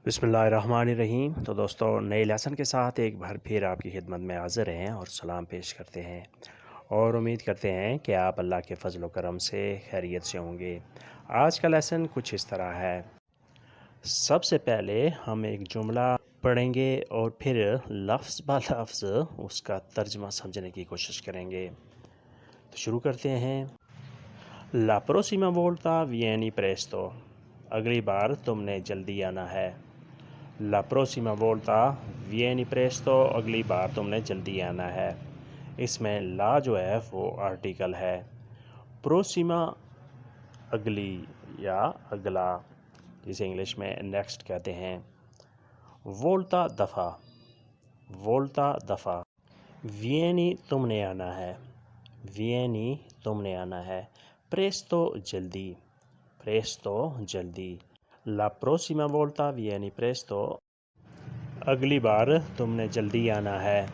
بسم اللہ الرحمن الرحیم۔ تو دوستو، نئے لیسن کے ساتھ ایک بار پھر آپ کی خدمت میں حاضر ہیں اور سلام پیش کرتے ہیں اور امید کرتے ہیں کہ آپ اللہ کے فضل و کرم سے خیریت سے ہوں گے۔ آج کا لیسن کچھ اس طرح ہے۔ سب سے پہلے ہم ایک جملہ پڑھیں گے اور پھر لفظ با لفظ اس کا ترجمہ سمجھنے کی کوشش کریں گے۔ تو شروع کرتے ہیں۔ La prossima volta vieni presto۔ اگلی بار تم نے جلدی آنا ہے۔ La prossima volta vieni presto، اگلی بار تم نے جلدی آنا ہے۔ اس میں لا جو ہے وہ آرٹیکل ہے۔ پروسیما اگلی یا اگلا، جسے انگلش میں نیکسٹ کہتے ہیں۔ وولتا دفعہ، وولتا دفعہ۔ وینی تم نے آنا ہے، وینی تم نے آنا ہے۔ پریستو جلدی، پریستو جلدی۔ La prossima volta vieni presto، اگلی بار تم نے جلدی آنا ہے۔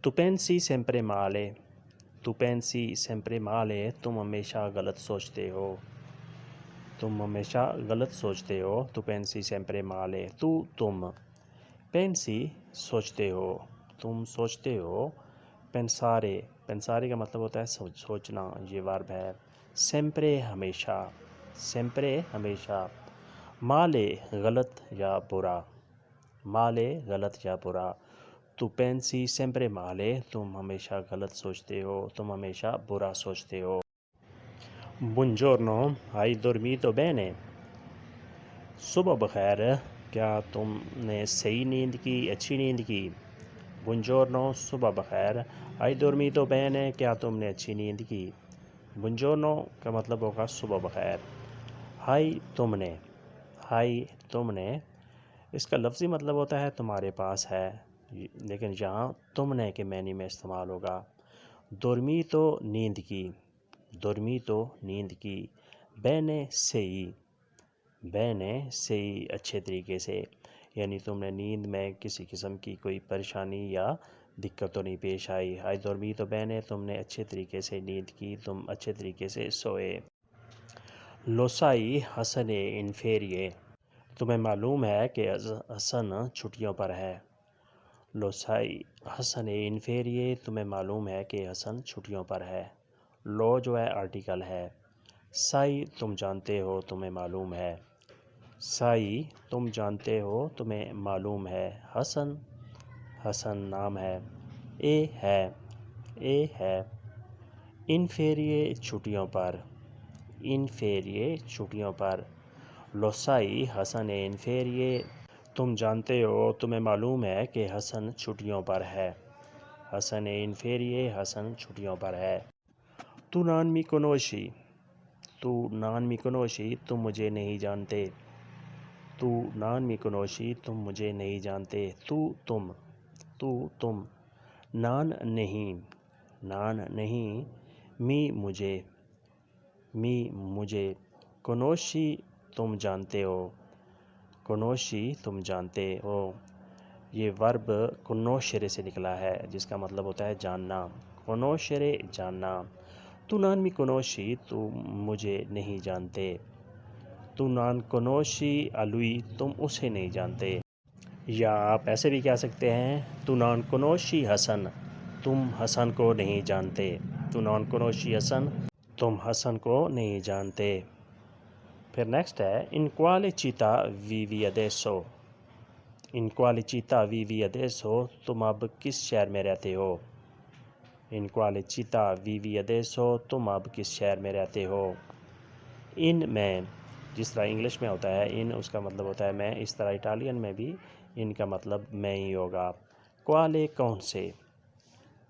Tu pensi sempre male، tu pensi sempre male، تم ہمیشہ غلط سوچتے ہو، تم ہمیشہ غلط سوچتے ہو۔ Tu pensi sempre male، تم pensi سوچتے ہو، تم سوچتے ہو۔ pensare، pensare کا مطلب ہوتا ہے سوچنا، یہ ورب ہے۔ sempre ہمیشہ، sempre ہمیشہ۔ male غلط یا برا، male غلط یا برا۔ Tu pensi sempre male، تم ہمیشہ غلط سوچتے ہو، تم ہمیشہ برا سوچتے ہو۔ Buongiorno، hai dormito bene؟ صبح بخیر، کیا تم نے صحیح نیند کی، اچھی نیند کی؟ Buongiorno، صبح بخیر۔ hai dormito bene، کیا تم نے اچھی نیند کی؟ Buongiorno کا مطلب ہوگا صبح بخیر۔ hai تم نے، hai تم نے، اس کا لفظی مطلب ہوتا ہے تمہارے پاس ہے، لیکن یہاں تم نے کے معنی میں استعمال ہوگا۔ dormito نیند کی، dormito نیند کی۔ bene صحیح، bene صحیح اچھے طریقے سے، یعنی تم نے نیند میں کسی قسم کی کوئی پریشانی یا دقت تو نہیں پیش آئی۔ hai dormito bene، تم نے اچھے طریقے سے نیند کی، تم اچھے طریقے سے سوئے۔ Lo sai Hasan in ferie، تمہیں معلوم ہے کہ حسن چھٹیوں پر ہے۔ Lo sai Hasan in ferie، تمہیں معلوم ہے کہ حسن چھٹیوں پر ہے۔ lo جو ہے آرٹیکل ہے۔ sai تم جانتے ہو، تمہیں معلوم ہے۔ sai تم جانتے ہو، تمہیں معلوم ہے۔ حسن، حسن نام ہے۔ اے ہے، اے ہے۔ in ferie چھٹیوں پر، in ferie چھٹیوں پر۔ Lo sai Hasan in ferie، تم جانتے ہو، تمہیں معلوم ہے کہ حسن چھٹیوں پر ہے۔ حسن in ferie، حسن چھٹیوں پر ہے۔ Tu non mi conosci، tu non mi conosci، تم مجھے نہیں جانتے۔ Tu non mi conosci، تم مجھے نہیں جانتے۔ Tu تم، tu تم۔ non نہیں، non نہیں۔ mi مجھے، mi مجھے۔ conosci تم جانتے ہو، conosci تم جانتے ہو۔ یہ ورب conoscere سے نکلا ہے، جس کا مطلب ہوتا ہے جاننا۔ conoscere جاننا۔ Tu non mi conosci، تم مجھے نہیں جانتے۔ Tu non conosci a lui، تم اسے نہیں جانتے۔ یا آپ ایسے بھی کہہ سکتے ہیں Tu non conosci حسن، تم حسن کو نہیں جانتے۔ Tu non conosci حسن، تم حسن کو نہیں جانتے۔ پھر نیکسٹ ہے In quale città vivi adesso؟ In quale città vivi adesso، تم اب کس شہر میں رہتے ہو؟ In quale città vivi adesso، تم اب کس شہر میں رہتے ہو؟ ان میں، جس طرح انگلش میں ہوتا ہے ان، اس کا مطلب ہوتا ہے میں، اس طرح اٹالین میں بھی ان کا مطلب میں ہی ہوگا۔ quale کون سے،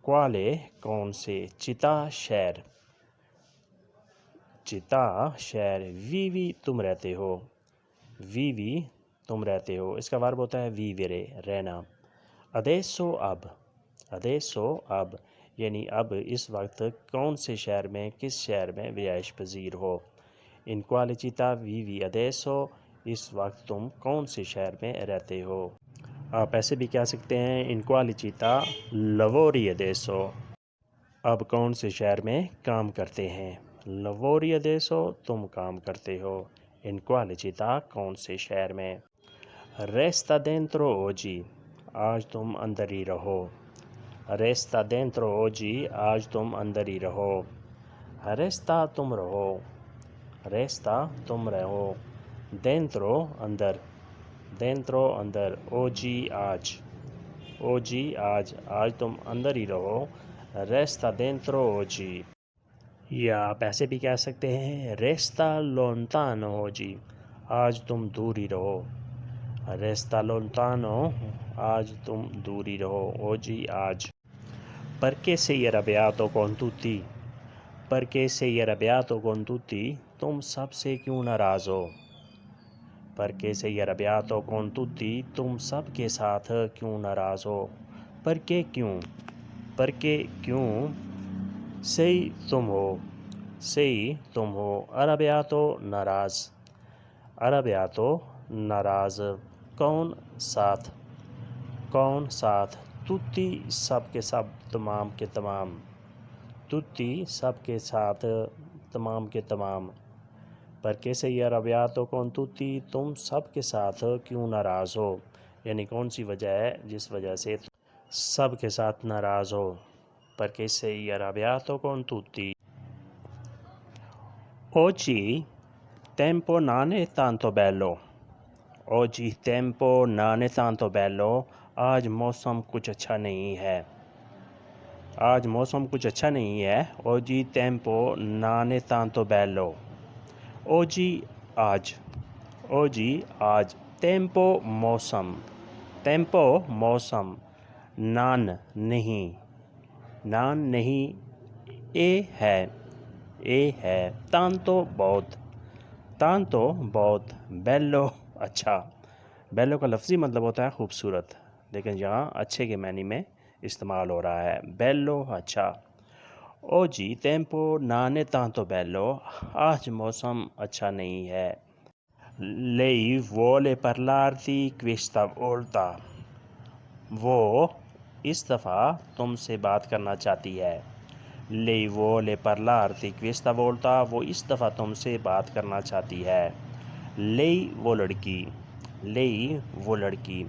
quale کون سے۔ città شہر، città شہر۔ vivi تم رہتے ہو، vivi تم رہتے ہو، اس کا ورب ہوتا ہے vivere رہنا۔ adesso اب، adesso اب، یعنی اب اس وقت کون سے شہر میں، کس شہر میں رہائش پذیر ہو۔ In quale città vivi adesso، اس وقت تم کون سے شہر میں رہتے ہو۔ آپ ایسے بھی کہہ سکتے ہیں In quale città lavori adesso، اب کون سے شہر میں کام کرتے ہیں۔ lavori adesso تم کام کرتے ہو۔ In quale città کون سے شہر میں۔ Resta dentro oggi, آج تم اندر ہی رہو. Resta dentro oggi, آج تم اندر ہی رہو. Resta تم رہو. Resta تم رہو. Dentro اندر. Dentro اندر. Oggi آج. Oggi آج. آج تم اندر ہی رہو. Resta dentro oggi. یا آپ ایسے بھی کہہ سکتے ہیں Resta lontano oggi, آج تم دور ہی رہو. Resta lontano, آج تم دور ہی رہو. Oggi آج. Perché sei arrabbiato con tutti? Perché sei arrabbiato con tutti? تم سب سے کیوں ناراض ہو؟ Perché sei arrabbiato con tutti? تم سب کے ساتھ کیوں ناراض ہو؟ Perché کیوں؟ Perché کیوں؟ Sei تم ہو. Sei تم ہو. Arrabbiato ناراض. Arrabbiato ناراض. کون ساتھ. کون ساتھ. Tutti سب کے سب، تمام کے تمام. Tutti سب کے ساتھ، تمام کے تمام. Perché sei arrabbiato con tutti? تم سب کے ساتھ کیوں ناراض ہو؟ یعنی کون سی وجہ ہے جس وجہ سے سب کے ساتھ ناراض ہو. Perché sei arrabbiato con tutti? Oggi tempo non è tanto bello. Oggi tempo non è tanto bello. آج موسم کچھ اچھا نہیں ہے. آج موسم کچھ اچھا نہیں ہے. Oggi tempo non è tanto bello. Oggi آج. Oggi آج. Tempo موسم. Tempo موسم. Non نہیں. Non نہیں. اے ہے. اے ہے. Tanto بہت. Tanto بہت. Bello اچھا. بیلو کا لفظی مطلب ہوتا ہے خوبصورت، لیکن یہاں اچھے کے معنی میں استعمال ہو رہا ہے. بیلو اچھا. Oggi tempo non è tanto bello. آج موسم اچھا نہیں ہے. Lei vuole parlarti questa volta. وہ اس دفعہ تم سے بات کرنا چاہتی ہے. Lei vuole parlarti questa volta. وہ اس دفعہ تم سے بات کرنا چاہتی ہے. Lei وہ لڑکی. Lei وہ لڑکی.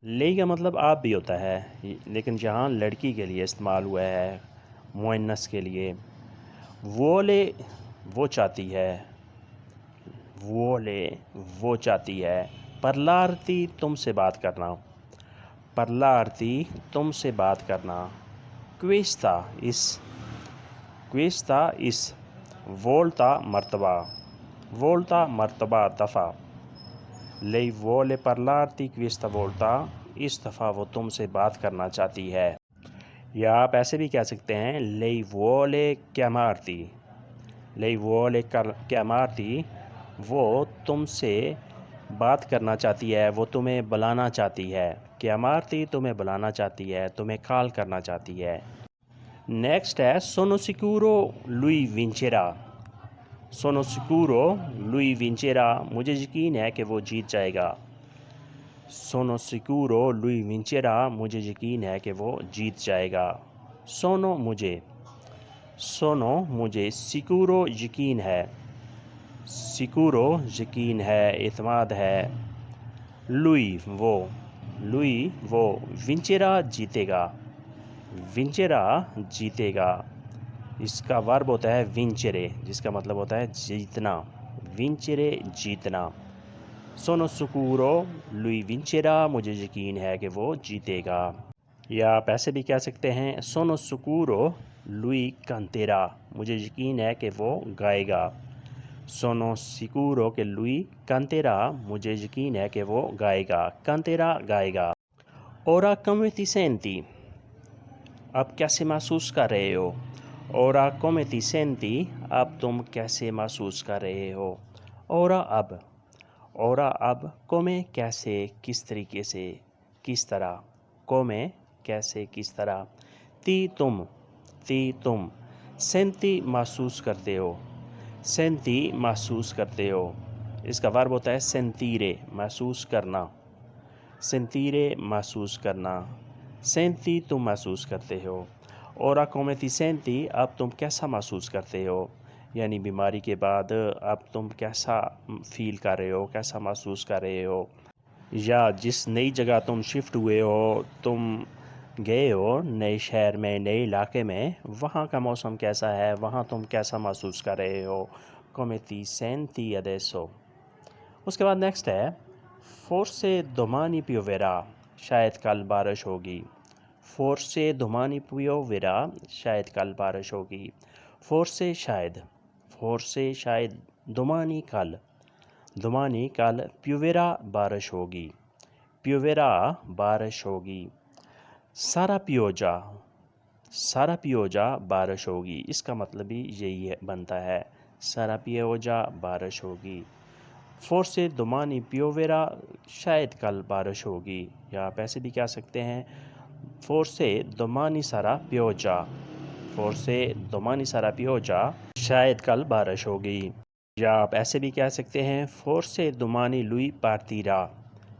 Lei کا مطلب آپ بھی ہوتا ہے، لیکن جہاں لڑکی کے لیے استعمال ہوا ہے مؤنث کے لیے. Vuole وہ چاہتی ہے. Vuole وہ چاہتی ہے. Parlarti تم سے بات کرنا. Parlarti تم سے بات کرنا. Questa اس. Questa اس. Volta مرتبہ. Volta مرتبہ، دفعہ. Lei vuole parlarti questa volta. اس دفعہ وہ تم سے بات کرنا چاہتی ہے. یا آپ ایسے بھی کہہ سکتے ہیں Lei vuole chiamarti. Lei vuole chiamarti. وہ تم سے بات کرنا چاہتی ہے، وہ تمہیں بلانا چاہتی ہے. chiamarti تمہیں بلانا چاہتی ہے، تمہیں کال کرنا چاہتی ہے. نیکسٹ ہے Sono sicuro lui vincerà. Sono sicuro lui vincerà. مجھے یقین ہے کہ وہ جیت جائے گا. Sono sicuro lui vincerà. مجھے یقین ہے کہ وہ جیت جائے گا. Sono مجھے. Sono مجھے. Sicuro یقین ہے. Sicuro یقین ہے، اعتماد ہے. Lui وہ. Lui وہ. Vincerà جیتے گا. Vincerà جیتے گا. اس کا ورب ہوتا ہے vincere، جس کا مطلب ہوتا ہے جیتنا. Vincere جیتنا. Sono sicuro lui vincerà. مجھے یقین ہے کہ وہ جیتے گا. یا آپ ایسے بھی کہہ سکتے ہیں Sono sicuro lui canterà. مجھے یقین ہے کہ وہ گائے گا. Sono sicuro che lui canterà. مجھے یقین ہے کہ وہ گائے گا. Canterà گائے گا. Ora come ti senti? اب کیسے محسوس کر رہے ہو؟ Ora come ti senti? اب تم کیسے محسوس کر رہے ہو؟ Ora اب. Ora اب. Come کیسے، کس طریقے سے، کس طرح. Come کیسے، کس طرح. Ti تم. Ti تم. Senti محسوس کرتے ہو. Senti محسوس کرتے ہو. اس کا ورب ہوتا ہے sentire، محسوس کرنا. Sentire محسوس کرنا. Senti تم محسوس کرتے ہو. Ora come ti senti? اب تم کیسا محسوس کرتے ہو؟ یعنی بیماری کے بعد اب تم کیسا فیل کر رہے ہو، کیسا محسوس کر رہے ہو. یا جس نئی جگہ تم شفٹ ہوئے ہو، تم گئے ہو نئے شہر میں، نئے علاقے میں، وہاں کا موسم کیسا ہے، وہاں تم کیسا محسوس کر رہے ہو. come ti senti adesso. اس کے بعد نیکسٹ ہے forse domani pioverà، شاید کل بارش ہوگی. forse domani pioverà، شاید کل بارش ہوگی. forse شاید، forse شاید، domani کل، domani کل، pioverà بارش ہوگی، pioverà بارش ہوگی. sarà pioggia، sarà pioggia بارش ہوگی. اس کا مطلب بھی یہی بنتا ہے، sarà pioggia بارش ہوگی. forse domani pioverà، شاید کل بارش ہوگی. یا آپ ایسے بھی کہہ سکتے ہیں forse domani sarà pioggia، forse domani sarà pioggia، شاید کل بارش ہوگی. یا آپ ایسے بھی کہہ سکتے ہیں forse domani lui partirà،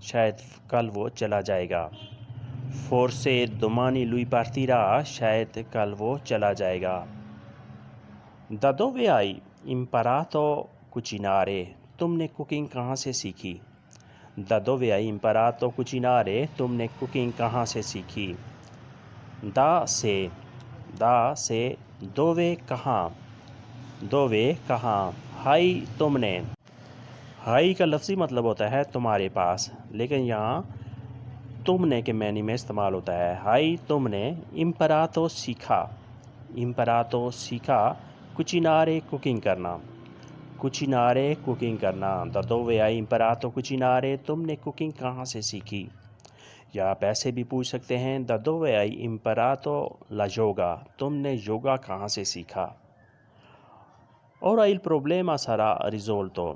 شاید کل وہ چلا جائے گا. forse domani lui partirà، شاید کل وہ چلا جائے گا. da dove hai imparato cucinare، تم نے کوکنگ کہاں سے سیکھی. da dove hai imparato cucinare، تم نے کوکنگ کہاں سے سیکھی. da سے، da سے، dove کہاں، dove کہاں، hai تم نے. hai کا لفظی مطلب ہوتا ہے تمہارے پاس، لیکن یہاں تم نے کے معنی میں استعمال ہوتا ہے. hai تم نے، imparato سیکھا، imparato سیکھا، cucinare کوکنگ کرنا، cucinare کوکنگ کرنا. da dove hai imparato cucinare، تم نے کوکنگ کہاں سے سیکھی. یا آپ ایسے بھی پوچھ سکتے ہیں da dove hai imparato la yoga، تم نے یوگا کہاں سے سیکھا. ora il problema sarà risolto،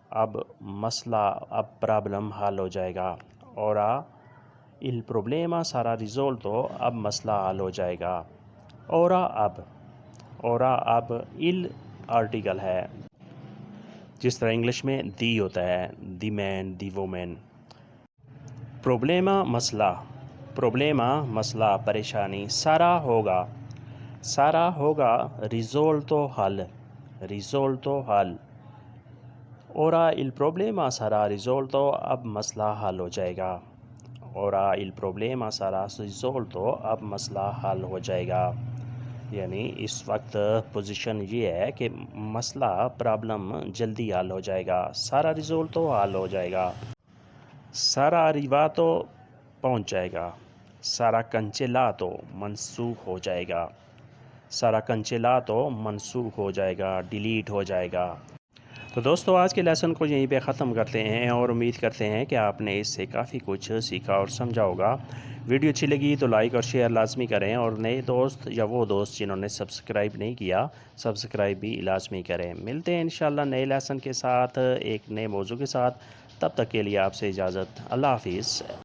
اب مسئلہ، اب پرابلم حل ہو جائے گا. ora il problema sarà risolto، اب مسئلہ حل ہو جائے گا. ora اب، ora اب il آرٹیکل ہے، جس طرح انگلش میں دی ہوتا ہے، دی مین، دی وومن. پروبلیما مسئلہ، پروبلیما مسئلہ، پریشانی. سارا ہوگا، سارا ہوگا، ریزولتو حل، ریزولتو حل. اورا il problema sarà risolto، اب مسئلہ حل ہو جائے گا. اورا il problema sarà risolto، اب مسئلہ حل ہو جائے گا. یعنی اس وقت پوزیشن یہ ہے کہ مسئلہ، پرابلم جلدی حل ہو جائے گا. سارا ریزولتو حل ہو جائے گا. سارا arrivato پہنچ جائے گا. سارا cancellato منسوخ ہو جائے گا. سارا cancellato منسوخ ہو جائے گا، ڈیلیٹ ہو جائے گا. تو دوستو آج کے لیسن کو یہیں پہ ختم کرتے ہیں، اور امید کرتے ہیں کہ آپ نے اس سے کافی کچھ سیکھا اور سمجھا ہوگا. ویڈیو اچھی لگی تو لائک اور شیئر لازمی کریں، اور نئے دوست یا وہ دوست جنہوں نے سبسکرائب نہیں کیا، سبسکرائب بھی لازمی کریں. ملتے ہیں انشاءاللہ نئے لیسن کے ساتھ، ایک نئے موضوع کے ساتھ. تب تک کے لیے آپ سے اجازت، اللہ حافظ.